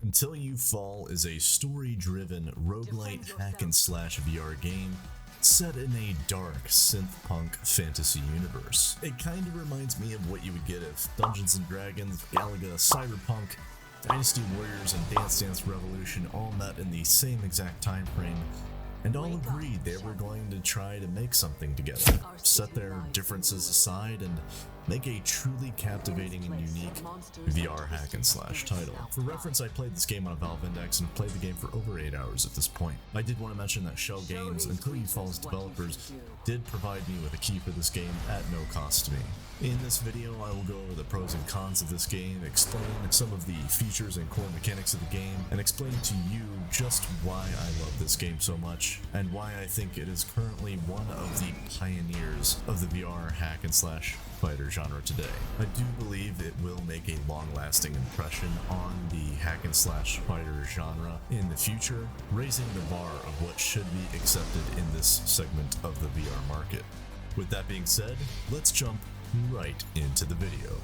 Until You Fall is a story-driven roguelite hack-and-slash VR game set in a dark synthpunk fantasy universe. It kinda reminds me of what you would get if Dungeons & Dragons, Galaga, Cyberpunk, Dynasty Warriors, and Dance Dance Revolution all met in the same exact time frame, and all agreed they were going to try to make something together, set their differences aside, and make a truly captivating and unique VR hack-and-slash title. For reference, I played this game on a Valve Index and played the game for over 8 hours at this point. I did want to mention that Schell Games, Until You Fall's developers, did provide me with a key for this game at no cost to me. In this video, I will go over the pros and cons of this game, explain some of the features and core mechanics of the game, and explain to you just why I love this game so much, and why I think it is currently one of the pioneers of the VR hack-and-slash fighter genre today. I do believe it will make a long-lasting impression on the hack-and-slash fighter genre in the future, raising the bar of what should be accepted in this segment of the VR market. With that being said, let's jump right into the video.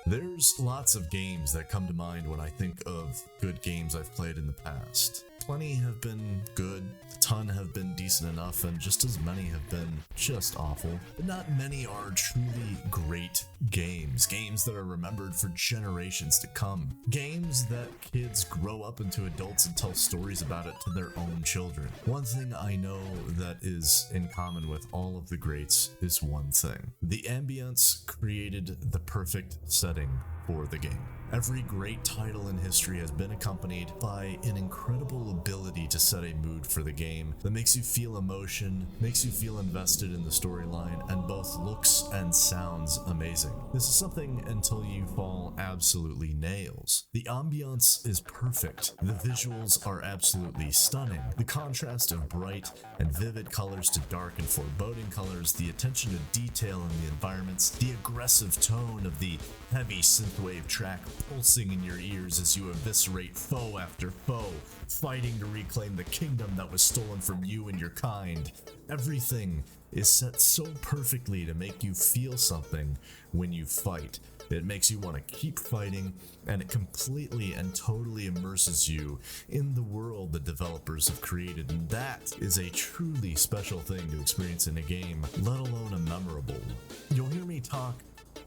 There's lots of games that come to mind when I think of good games I've played in the past. Plenty have been good, a ton have been decent enough, and just as many have been just awful. But not many are truly great games. Games that are remembered for generations to come. Games that kids grow up into adults and tell stories about it to their own children. One thing I know that is in common with all of the greats is one thing. The ambience created the perfect setting for the game. Every great title in history has been accompanied by an incredible ability to set a mood for the game that makes you feel emotion, makes you feel invested in the storyline, and both looks and sounds amazing. This is something Until You Fall absolutely nails. The ambiance is perfect. The visuals are absolutely stunning. The contrast of bright and vivid colors to dark and foreboding colors, the attention to detail in the environments, the aggressive tone of the heavy synthwave track pulsing in your ears as you eviscerate foe after foe, fighting to reclaim the kingdom that was stolen from you and your kind. Everything is set so perfectly to make you feel something when you fight. It makes you want to keep fighting, and it completely and totally immerses you in the world the developers have created, and that is a truly special thing to experience in a game, let alone a memorable one. You'll hear me talk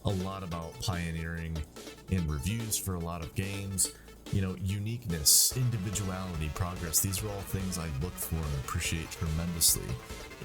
a lot about pioneering in reviews for a lot of games. Uniqueness, individuality, progress, these are all things I look for and appreciate tremendously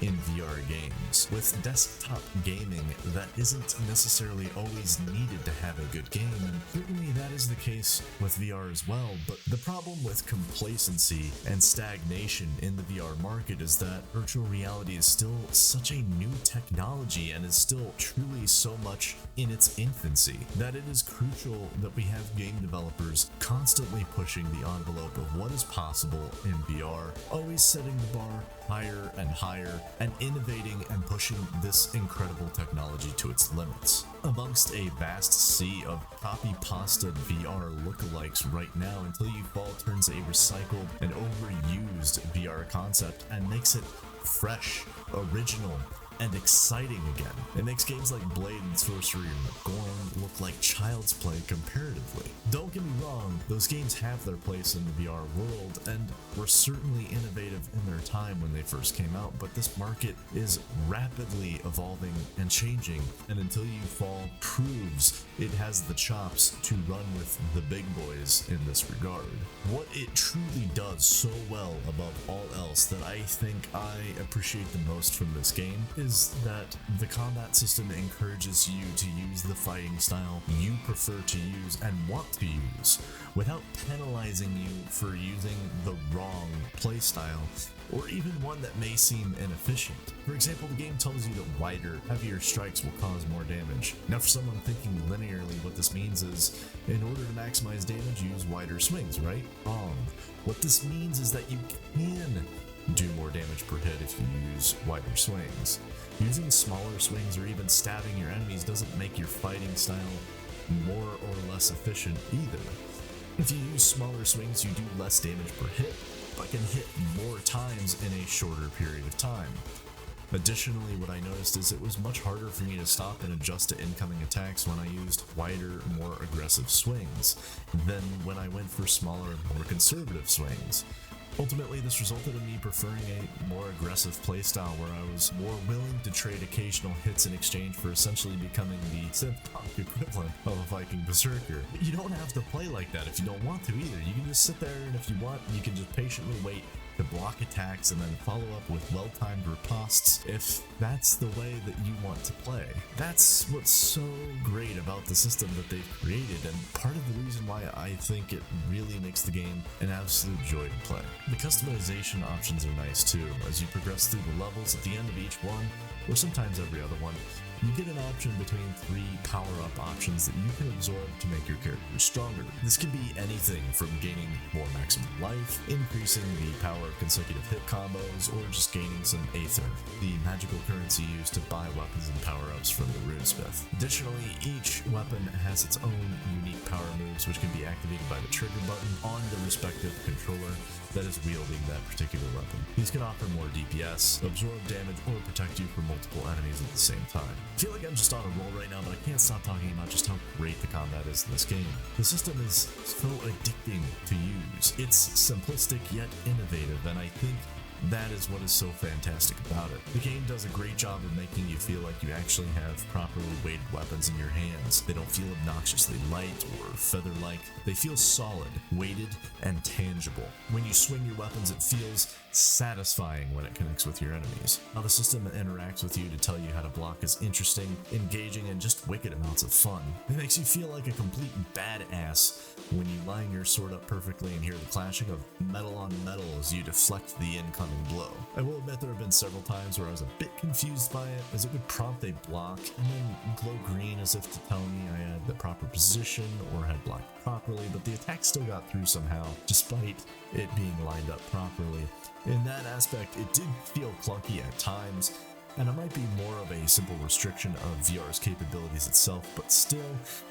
in VR games. With desktop gaming, that isn't necessarily always needed to have a good game, and certainly that is the case with VR as well, but the problem with complacency and stagnation in the VR market is that virtual reality is still such a new technology and is still truly so much in its infancy that it is crucial that we have game developers constantly pushing the envelope of what is possible in VR, always setting the bar higher and higher, and innovating and pushing this incredible technology to its limits. Amongst a vast sea of copy-pasta VR lookalikes right now, Until You Fall turns a recycled and overused VR concept and makes it fresh, original, and exciting again. It makes games like Blade and Sorcery or Gorm look like child's play comparatively. Don't get me wrong, those games have their place in the VR world and were certainly innovative in their time when they first came out, but this market is rapidly evolving and changing, and Until You Fall proves it has the chops to run with the big boys in this regard. What it truly does so well above all else that I think I appreciate the most from this game is that the combat system encourages you to use the fighting style you prefer to use and want to use, without penalizing you for using the wrong playstyle, or even one that may seem inefficient. For example, the game tells you that wider, heavier strikes will cause more damage. Now for someone thinking linearly, what this means is, in order to maximize damage, use wider swings, right? Wrong. What this means is that you can do more damage per hit if you use wider swings. Using smaller swings or even stabbing your enemies doesn't make your fighting style more or less efficient either. If you use smaller swings, you do less damage per hit, but can hit more times in a shorter period of time. Additionally, what I noticed is it was much harder for me to stop and adjust to incoming attacks when I used wider, more aggressive swings than when I went for smaller, more conservative swings. Ultimately, this resulted in me preferring a more aggressive playstyle where I was more willing to trade occasional hits in exchange for essentially becoming the Synthpunk equivalent of a Viking Berserker. You don't have to play like that if you don't want to either. You can just sit there, and if you want, you can just patiently wait to block attacks and then follow up with well-timed ripostes if that's the way that you want to play. That's what's so great about the system that they've created, and part of the reason why I think it really makes the game an absolute joy to play. The customization options are nice too. As you progress through the levels, at the end of each one, or sometimes every other one, you get an option between 3 power-up options that you can absorb to make your character stronger. This can be anything from gaining more maximum life, increasing the power of consecutive hit combos, or just gaining some Aether, the magical currency used to buy weapons and power-ups from the runesmith. Additionally, each weapon has its own unique power moves which can be activated by the trigger button on the respective controller that is wielding that particular weapon. These can offer more DPS, absorb damage, or protect you from multiple enemies at the same time. I feel like I'm just on a roll right now, but I can't stop talking about just how great the combat is in this game. The system is so addicting to use. It's simplistic yet innovative, and I think that is what is so fantastic about it. The game does a great job of making you feel like you actually have properly weighted weapons in your hands. They don't feel obnoxiously light or feather-like. They feel solid, weighted, and tangible. When you swing your weapons, it feels satisfying when it connects with your enemies. How the system interacts with you to tell you how to block is interesting, engaging, and just wicked amounts of fun. It makes you feel like a complete badass when you line your sword up perfectly and hear the clashing of metal on metal as you deflect the incoming blow. I will admit there have been several times where I was a bit confused by it, as it would prompt a block and then glow green as if to tell me I had the proper position or had blocked properly, but the attack still got through somehow, despite it being lined up properly. In that aspect, it did feel clunky at times, and it might be more of a simple restriction of VR's capabilities itself, but still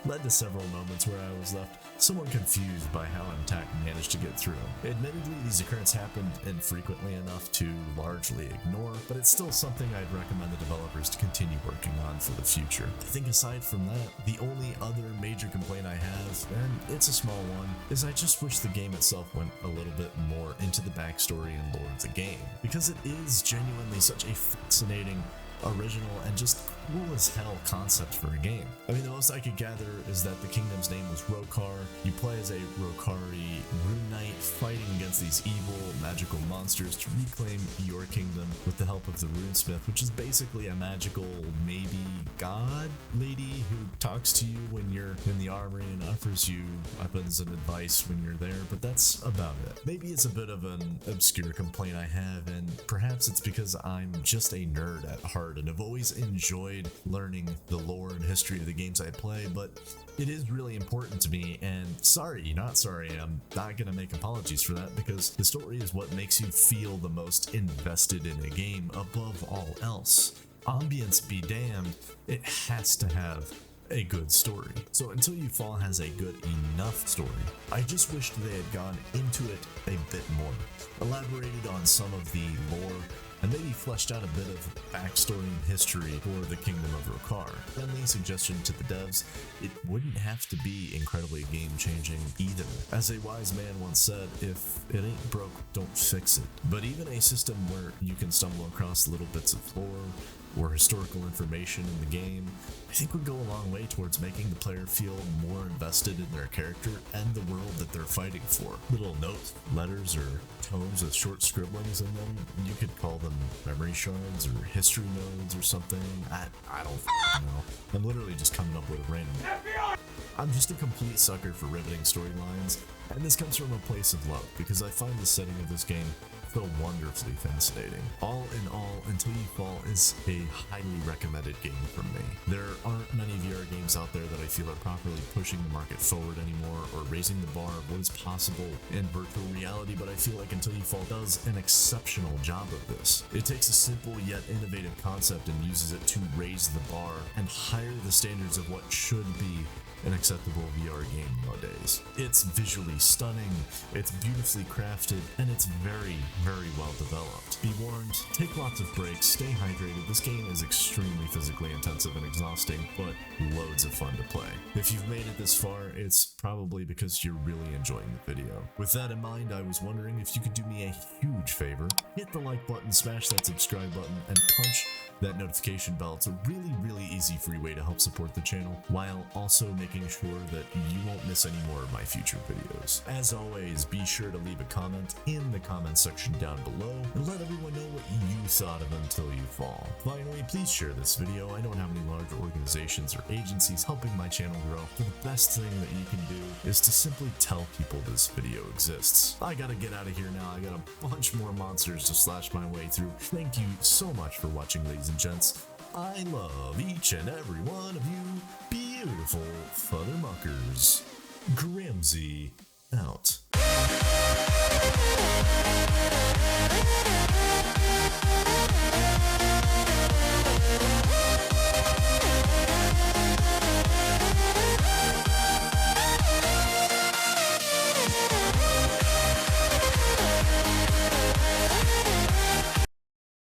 led to several moments where I was left somewhat confused by how an attack managed to get through. Admittedly, these occurrences happened infrequently enough to largely ignore, but it's still something I'd recommend the developers to continue working on for the future. I think aside from that, the only other major complaint I have, and it's a small one, is I just wish the game itself went a little bit more into the backstory and lore of the game, because it is genuinely such a fascinating, original, and just cool as hell concept for a game. I mean, the most I could gather is that the kingdom's name was Rokar. You play as a Rokari rune knight fighting against these evil magical monsters to reclaim your kingdom with the help of the runesmith, which is basically a magical maybe god lady who talks to you when you're in the armory and offers you weapons and advice when you're there, but that's about it. Maybe it's a bit of an obscure complaint I have, and perhaps it's because I'm just a nerd at heart and have always enjoyed learning the lore and history of the games I play, but it is really important to me, and sorry, not sorry, I'm not gonna make apologies for that, because the story is what makes you feel the most invested in a game above all else. Ambiance be damned, it has to have a good story. So Until You Fall has a good enough story. I just wished they had gone into it a bit more, elaborated on some of the lore, and maybe fleshed out a bit of backstory and history for the Kingdom of Rokar. Friendly suggestion to the devs, it wouldn't have to be incredibly game-changing either. As a wise man once said, if it ain't broke, don't fix it. But even a system where you can stumble across little bits of lore or historical information in the game, I think would go a long way towards making the player feel more invested in their character and the world that they're fighting for. Little notes, letters, or tomes with short scribblings in them, you could call them memory shards or history nodes or something. I don't know. I'm literally just coming up with a random. I'm just a complete sucker for riveting storylines, and this comes from a place of love, because I find the setting of this game so wonderfully fascinating. All in all, Until You Fall is a highly recommended game from me. There aren't many VR games out there that I feel are properly pushing the market forward anymore or raising the bar of what is possible in virtual reality, but I feel like Until You Fall does an exceptional job of this. It takes a simple yet innovative concept and uses it to raise the bar and higher the standards of what should be an acceptable VR game nowadays. It's visually stunning, it's beautifully crafted, and it's very, very well developed. Be warned, take lots of breaks, stay hydrated. This game is extremely physically intensive and exhausting, but loads of fun to play. If you've made it this far, it's probably because you're really enjoying the video. With that in mind, I was wondering if you could do me a huge favor. Hit the like button, smash that subscribe button, and punch that notification bell. It's a really easy free way to help support the channel while also making sure that you won't miss any more of my future videos. As always, be sure to leave a comment in the comment section down below and let everyone know what you thought of Until You Fall. Finally, please share this video. I don't have any large organizations or agencies helping my channel grow, so the best thing that you can do is to simply tell people this video exists. I gotta get out of here now. I got a bunch more monsters to slash my way through. Thank you so much for watching, ladies and gents. I love each and every one of you beautiful Futtermuckers. Gramsy out.